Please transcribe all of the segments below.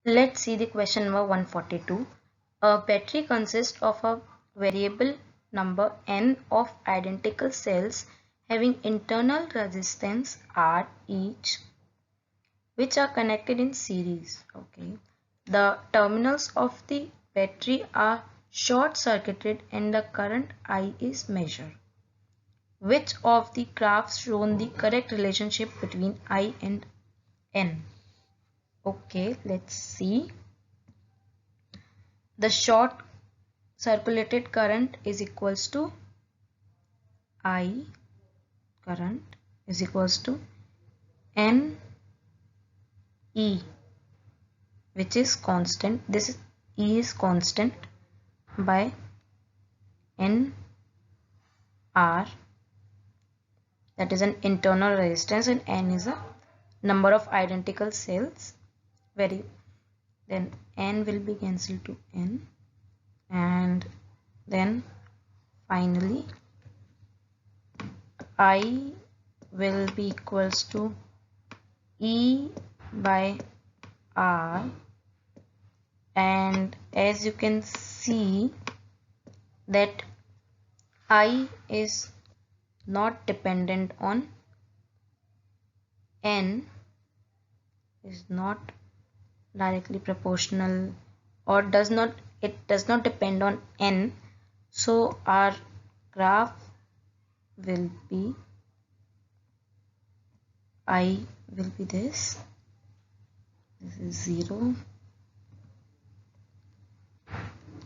Let's see the question number 142. A battery consists of a variable number n of identical cells having internal resistance R each, which are connected in series. Okay. The terminals of the battery are short circuited and the current I is measured. Which of the graphs shown the correct relationship between I and n? Okay, let's see. The short circulated current is equals to I current is equals to N E, which is constant. This is E is constant by N R, that is an internal resistance, and N is a number of identical cells. Then N will be cancelled to N, and then finally I will be equals to E by R, and as you can see that I is not dependent on N, is not directly proportional, or it does not depend on N, so our graph will be I will be this is 0,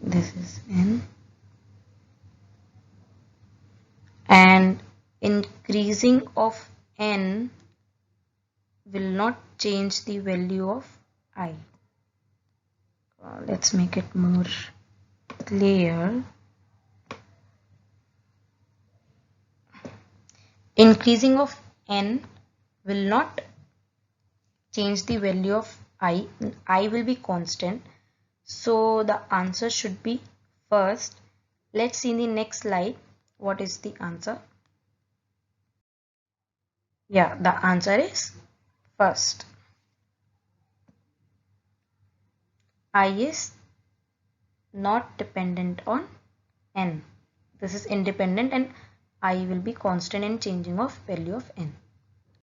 this is N, and increasing of N will not change the value of I. Let's make it more clear. Increasing of N will not change the value of I. I will be constant. So the answer should be first. Let's see in the next slide what is the answer. Yeah, the answer is first. I is not dependent on N. This is independent and I will be constant in changing of value of N.